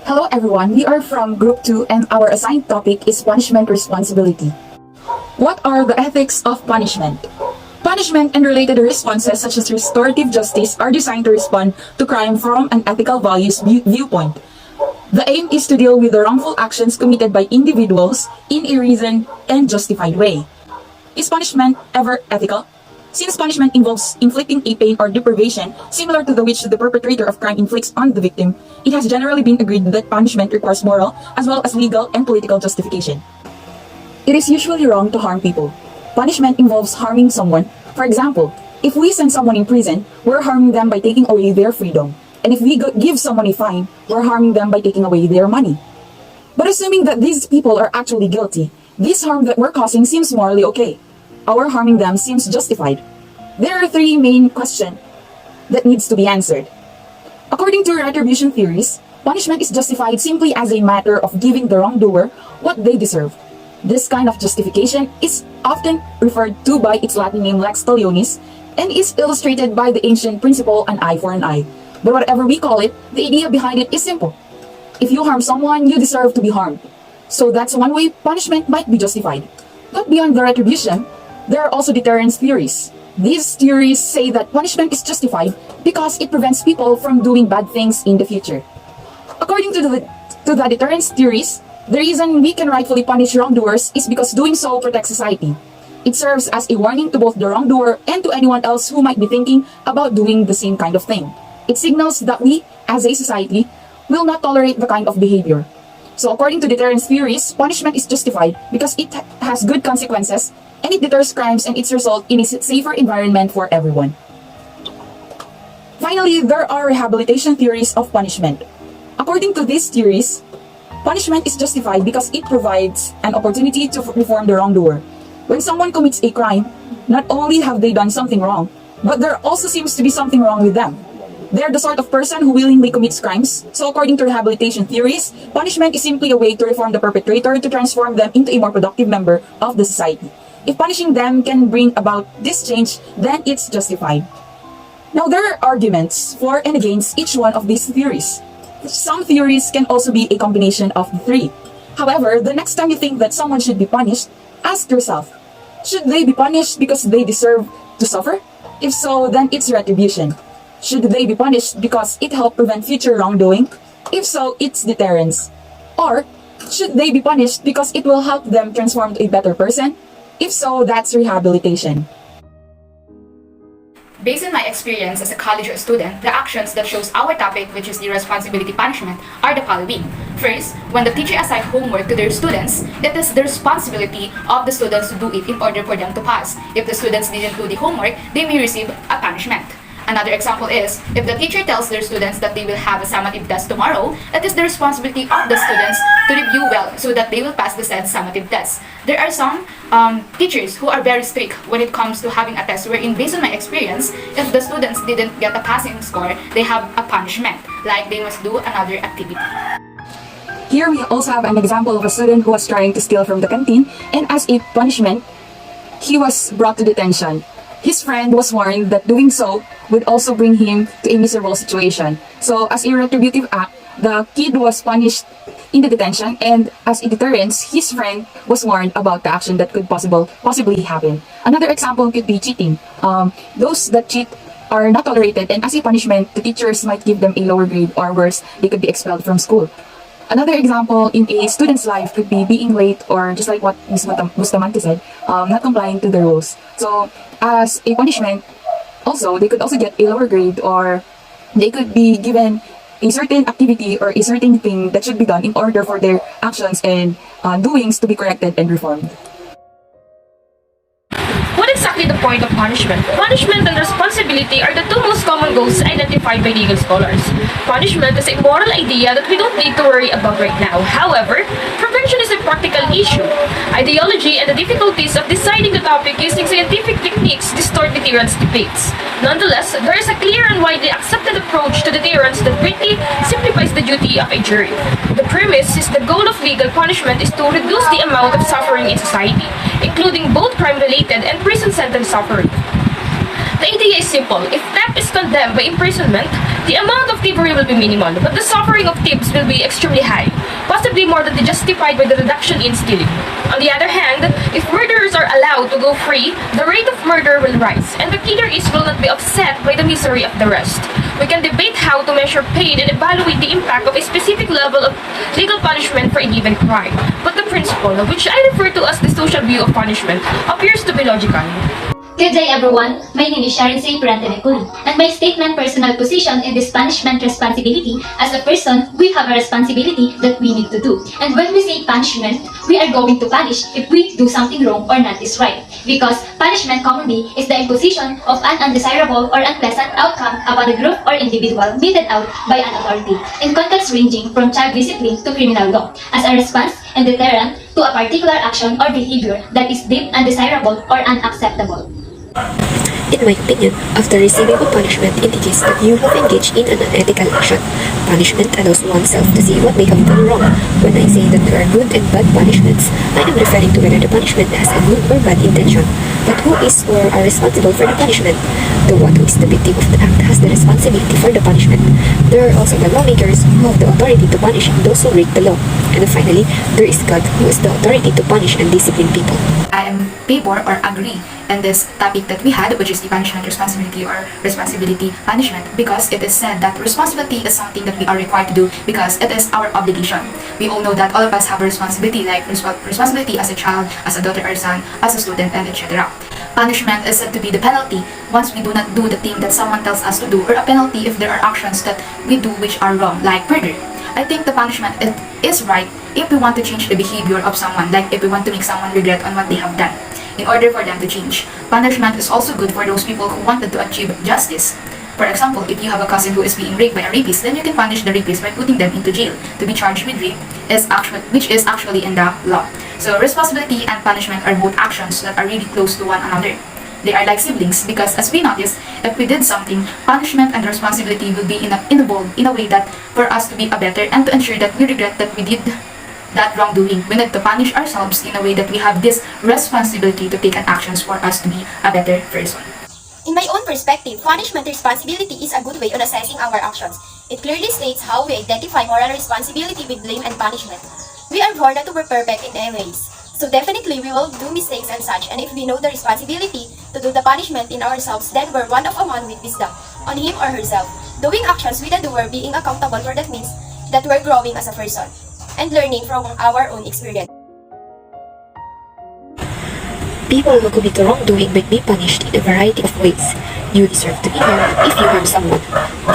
Hello everyone, we are from Group 2 and our assigned topic is punishment responsibility. What are the ethics of punishment? Punishment and related responses such as restorative justice are designed to respond to crime from an ethical values viewpoint. The aim is to deal with the wrongful actions committed by individuals in a reasoned and justified way. Is punishment ever ethical? Since punishment involves inflicting a pain or deprivation similar to the which the perpetrator of crime inflicts on the victim, it has generally been agreed that punishment requires moral as well as legal and political justification. It is usually wrong to harm people. Punishment involves harming someone. For example, if we send someone in prison, we're harming them by taking away their freedom. And if we give someone a fine, we're harming them by taking away their money. But assuming that these people are actually guilty, this harm that we're causing seems morally okay. Our harming them seems justified. There are three main questions that needs to be answered. According to retribution theories, punishment is justified simply as a matter of giving the wrongdoer what they deserve. This kind of justification is often referred to by its Latin name lex talionis and is illustrated by the ancient principle an eye for an eye. But whatever we call it, the idea behind it is simple. If you harm someone, you deserve to be harmed. So that's one way punishment might be justified. But beyond the retribution, there are also deterrence theories. These theories say that punishment is justified because it prevents people from doing bad things in the future. According to the deterrence theories, the reason we can rightfully punish wrongdoers is because doing so protects society. It serves as a warning to both the wrongdoer and to anyone else who might be thinking about doing the same kind of thing. It signals that we, as a society, will not tolerate the kind of behavior. So according to deterrence theories, punishment is justified because it has good consequences and it deters crimes and its result in a safer environment for everyone. Finally, there are rehabilitation theories of punishment. According to these theories, punishment is justified because it provides an opportunity to reform the wrongdoer. When someone commits a crime, not only have they done something wrong, but there also seems to be something wrong with them. They're the sort of person who willingly commits crimes. So according to rehabilitation theories, punishment is simply a way to reform the perpetrator to transform them into a more productive member of the society. If punishing them can bring about this change, then it's justified. Now there are arguments for and against each one of these theories. Some theories can also be a combination of the three. However, the next time you think that someone should be punished, ask yourself, should they be punished because they deserve to suffer? If so, then it's retribution. Should they be punished because it helped prevent future wrongdoing? If so, it's deterrence. Or, should they be punished because it will help them transform to a better person? If so, that's rehabilitation. Based on my experience as a college student, the actions that shows our topic, which is the responsibility punishment, are the following. First, when the teacher assigns homework to their students, it is the responsibility of the students to do it in order for them to pass. If the students didn't do the homework, they may receive a punishment. Another example is, if the teacher tells their students that they will have a summative test tomorrow, it is the responsibility of the students to review well so that they will pass the said summative test. There are some teachers who are very strict when it comes to having a test wherein, based on my experience, if the students didn't get a passing score, they have a punishment, like they must do another activity. Here we also have an example of a student who was trying to steal from the canteen, and as a punishment, he was brought to detention. His friend was warned that doing so would also bring him to a miserable situation. So as a retributive act, the kid was punished in the detention, and as a deterrence, his friend was warned about the action that could possibly happen. Another example could be cheating. Those that cheat are not tolerated, and as a punishment, the teachers might give them a lower grade, or worse, they could be expelled from school. Another example in a student's life could be being late, or just like what Ms. Bustamante said, not complying to the rules. So as a punishment, also they could also get a lower grade, or they could be given a certain activity or a certain thing that should be done in order for their actions and doings to be corrected and reformed. What exactly the point of punishment? Punishment and responsibility are the two most common goals identified by legal scholars. Punishment is a moral idea that we don't need to worry about right now. However, prevention is a practical issue. Ideology and the difficulties of deciding the topic using scientific techniques distort deterrence debates. Nonetheless, there is a clear and widely accepted approach to deterrence that greatly simplifies the duty of a jury. The premise is the goal of legal punishment is to reduce the amount of suffering in society, including both crime-related and prison sentence suffering. The idea is simple. If theft is condemned by imprisonment, the amount of thievery will be minimal, but the suffering of thieves will be extremely high, possibly more than justified by the reduction in stealing. On the other hand, if murderers are allowed to go free, the rate of murder will rise, and the killers will not be upset by the misery of the rest. We can debate how to measure pain and evaluate the impact of a specific level of legal punishment for a given crime, but the principle, which I refer to as the social view of punishment, appears to be logical. Good day everyone, my name is Sharon Say Puranteneculi, and my statement personal position in this punishment responsibility. As a person, we have a responsibility that we need to do. And when we say punishment, we are going to punish if we do something wrong or not is right. Because punishment commonly is the imposition of an undesirable or unpleasant outcome upon a group or individual meted out by an authority, in context ranging from child discipline to criminal law, as a response and deterrent to a particular action or behavior that is deemed undesirable or unacceptable. In my opinion, after receiving a punishment indicates that you have engaged in an unethical action. Punishment allows oneself to see what they have done wrong. When I say that there are good and bad punishments, I am referring to whether the punishment has a good or bad intention. But who is or are responsible for the punishment? The one who is the victim of the act has the responsibility for the punishment. There are also the lawmakers who have the authority to punish those who break the law. And finally, there is God who is the authority to punish and discipline people. I am favor or agree in this topic that we had, which is the punishment responsibility or responsibility punishment, because it is said that responsibility is something that we are required to do because it is our obligation. We all know that all of us have a responsibility, like responsibility as a child, as a daughter or son, as a student, and etc. Punishment is said to be the penalty once we do not do the thing that someone tells us to do, or a penalty if there are actions that we do which are wrong, like murder. I think the punishment is right if we want to change the behavior of someone, like if we want to make someone regret on what they have done, in order for them to change. Punishment is also good for those people who wanted to achieve justice. For example, if you have a cousin who is being raped by a rapist, then you can punish the rapist by putting them into jail to be charged with rape, which is actually in the law. So responsibility and punishment are both actions that are really close to one another. They are like siblings because, as we noticed, if we did something, punishment and responsibility will be involved in a way that for us to be a better and to ensure that we regret that we did that wrongdoing. We need to punish ourselves in a way that we have this responsibility to take an actions for us to be a better person. In my own perspective, punishment responsibility is a good way on assessing our actions. It clearly states how we identify moral responsibility with blame and punishment. We are born not to be perfect in any ways. So definitely we will do mistakes and such, and if we know the responsibility to do the punishment in ourselves, then we're one of a man with wisdom on him or herself. Doing actions with the doer being accountable for that means that we're growing as a person and learning from our own experience. People who commit wrongdoing might be punished in a variety of ways. You deserve to be harmed if you harm someone.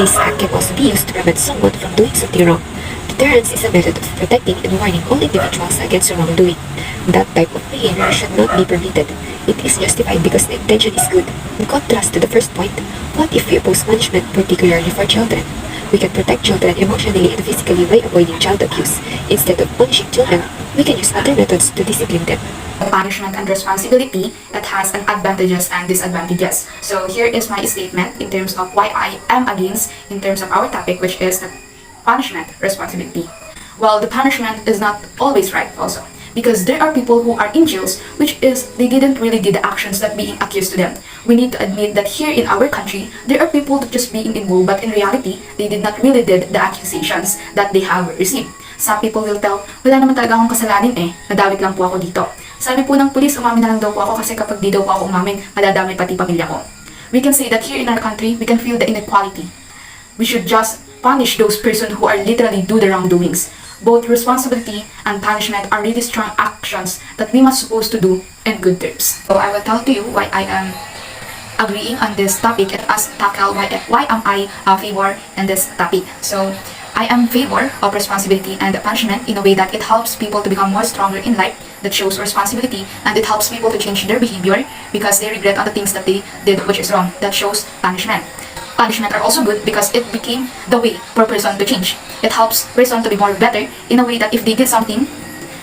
This act can also be used to prevent someone from doing something wrong. Deterrence is a method of protecting and warning all individuals against wrongdoing. That type of behavior should not be permitted. It is justified because the intention is good. In contrast to the first point, what if we oppose punishment, particularly for children? We can protect children emotionally and physically by avoiding child abuse. Instead of punishing children, we can use other methods to discipline them. Punishment and responsibility, it has an advantages and disadvantages. So here is my statement in terms of why I am against in terms of our topic, which is the punishment responsibility. Well, the punishment is not always right also, because there are people who are in jails, which is they didn't really did the actions that being accused to them. We need to admit that here in our country, there are people that just being involved, but in reality, they did not really did the accusations that they have received. Some people will tell, wala naman talaga akong kasalanan nadawit lang po ako dito. Sabi po ng pulis, umamin na lang daw po ako kasi kapag di daw po ako umamin, madadamay pati pamilya ko. We can say that here in our country, we can feel the inequality. We should just punish those persons who are literally do the wrongdoings. Both responsibility and punishment are really strong actions that we must supposed to do in good terms. So I will tell to you why I am agreeing on this topic and ask tackle why am I favor in this topic. So I am favor of responsibility and punishment in a way that it helps people to become more stronger in life, that shows responsibility, and it helps people to change their behavior because they regret on the things that they did which is wrong. That shows punishment. Punishment are also good because it became the way for a person to change. It helps person to be more better in a way that if they did something,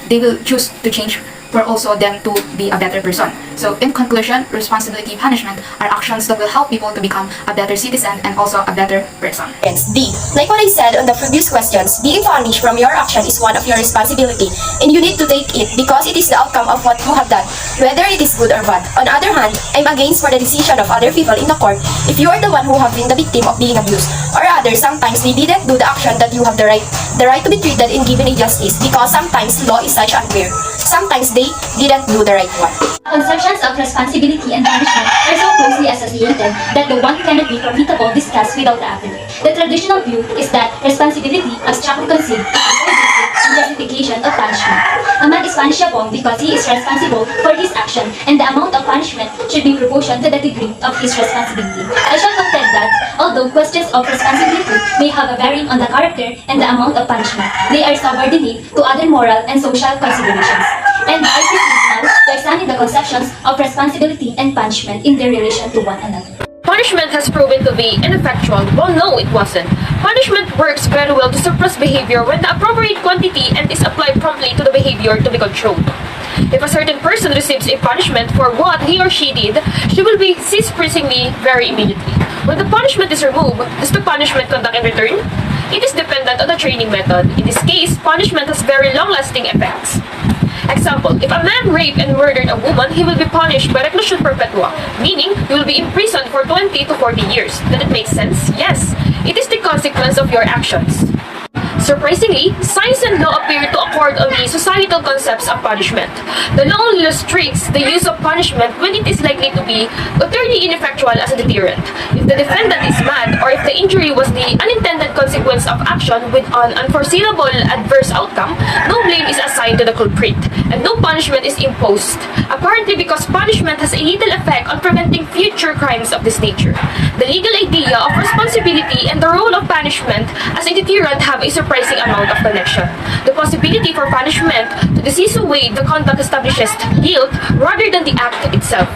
they will choose to change for also them to be a better person. So in conclusion, responsibility punishment are actions that will help people to become a better citizen and also a better person. D. Like what I said on the previous questions, being punished from your action is one of your responsibility, and you need to take it because it is the outcome of what you have done, whether it is good or bad. On the other hand, I'm against for the decision of other people in the court if you are the one who have been the victim of being abused, or others sometimes they didn't do the action that you have the right to be treated and given a justice, because sometimes law is such unfair. Sometimes they didn't do the right one. Conceptions of responsibility and punishment are so closely associated that the one cannot be profitable discussed without the other. The traditional view is that responsibility, abstractly conceived, is the justification of punishment. A man is punishable because he is responsible for his action, and the amount of punishment should be proportional to the degree of his responsibility. I shall contend that, although questions of responsibility may have a bearing on the character and the amount of punishment, they are subordinate to other moral and social considerations. And I proceed now to examine the conceptions of responsibility and punishment in their relation to one another. Punishment has proven to be ineffectual. Well, no, it wasn't. Punishment works very well to suppress behavior when the appropriate quantity and is applied promptly to the behavior to be controlled. If a certain person receives a punishment for what he or she did, she will be cease praising me very immediately. When the punishment is removed, does the punishment conduct in return? It is dependent on the training method. In this case, punishment has very long-lasting effects. Example, if a man raped and murdered a woman, he will be punished by reclusion perpetua, meaning he will be imprisoned for 20 to 40 years. Does it make sense? Yes. It is the consequence of your actions. Surprisingly, science and law appear to accord on the societal concepts of punishment. The law only restricts the use of punishment when it is likely to be utterly ineffectual as a deterrent. If the defendant is mad, or if the injury was the unintended consequence of action with an unforeseeable adverse outcome, no blame is assigned to the culprit, and no punishment is imposed, apparently because punishment has a little effect on preventing future crimes of this nature. The legal idea of responsibility and the role of punishment as a deterrent have a surprising amount of connection. The possibility for punishment to decisive way the conduct establishes guilt rather than the act itself.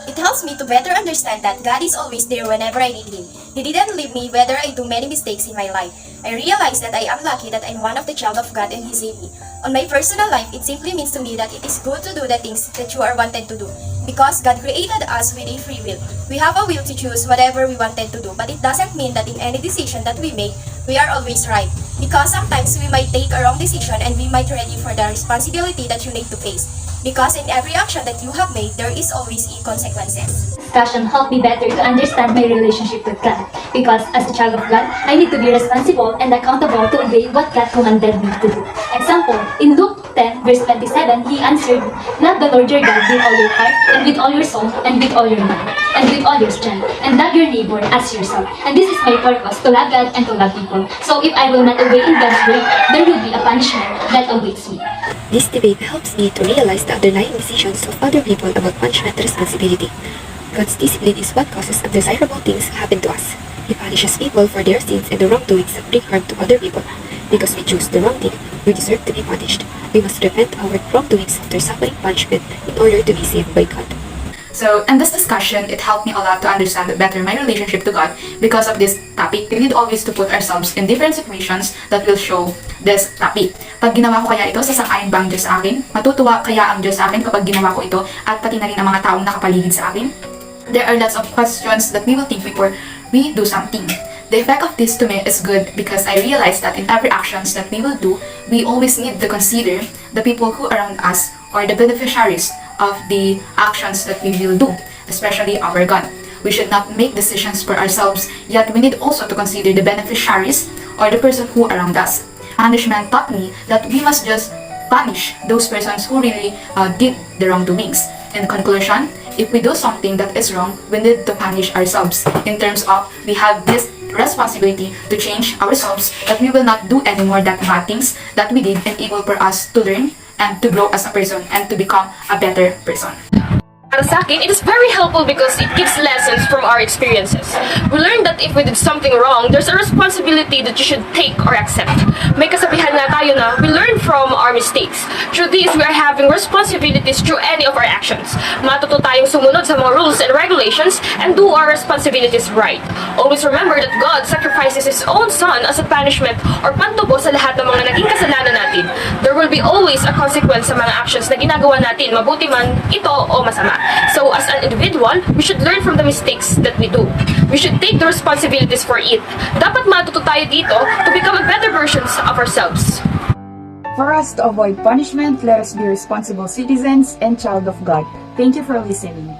It helps me to better understand that God is always there whenever I need Him. He didn't leave me whether I do many mistakes in my life. I realize that I am lucky that I'm one of the child of God and He saved me. On my personal life, it simply means to me that it is good to do the things that you are wanted to do. Because God created us with a free will. We have a will to choose whatever we wanted to do, but it doesn't mean that in any decision that we make, we are always right. Because sometimes we might take a wrong decision and we might ready for the responsibility that you need to face. Because in every action that you have made, there is always consequences. Discussion helped me better to understand my relationship with God. Because as a child of God, I need to be responsible and accountable to obey what God commanded me to do. Example, in Luke 10 verse 27, he answered, "Love the Lord your God with all your heart, and with all your soul, and with all your mind, and with all your strength, and love your neighbor as yourself." And this is my purpose, to love God and to love people. So if I will not obey in God's way, there will be a punishment that awaits me. This debate helps me to realize the underlying decisions of other people about punishment and responsibility. God's discipline is what causes undesirable things to happen to us. He punishes people for their sins and the wrongdoings that bring harm to other people. Because we choose the wrong thing, we deserve to be punished. We must repent our wrongdoings after suffering punishment in order to be saved by God. So, in this discussion, it helped me a lot to understand better my relationship to God. Because of this topic, we need always to put ourselves in different situations that will show this topic. Pag ginawa ko kaya ito, sasang-ayon ba ang Diyos sa akin? Matutuwa kaya ang Diyos sa akin kapag ginawa ko ito at pati na rin ang mga taong nakapaligid sa akin? There are lots of questions that we will think before we do something. The effect of this to me is good because I realize that in every actions that we will do, we always need to consider the people who are around us or the beneficiaries of the actions that we will do, especially our God. We should not make decisions for ourselves, yet we need also to consider the beneficiaries or the person who are around us. Punishment taught me that we must just punish those persons who really did the wrongdoings. In conclusion, if we do something that is wrong, we need to punish ourselves in terms of we have this responsibility to change ourselves, that we will not do anymore that bad things that we did, and able for us to learn and to grow as a person and to become a better person. Para sa akin, it is very helpful because it gives lessons from our experiences. We learn that if we did something wrong, there's a responsibility that you should take or accept. May kasabihan nga tayo na we learn from our mistakes. Through this, we are having responsibilities through any of our actions. Matuto tayong sumunod sa mga rules and regulations and do our responsibilities right. Always remember that God sacrifices His own Son as a punishment or pantubo sa lahat ng mga naging kasalanan natin. There will be always a consequence sa mga actions na ginagawa natin, mabuti man ito o masama. So, as an individual, we should learn from the mistakes that we do. We should take the responsibilities for it. Dapat matuto tayo dito to become a better versions of ourselves. For us to avoid punishment, let us be responsible citizens and child of God. Thank you for listening.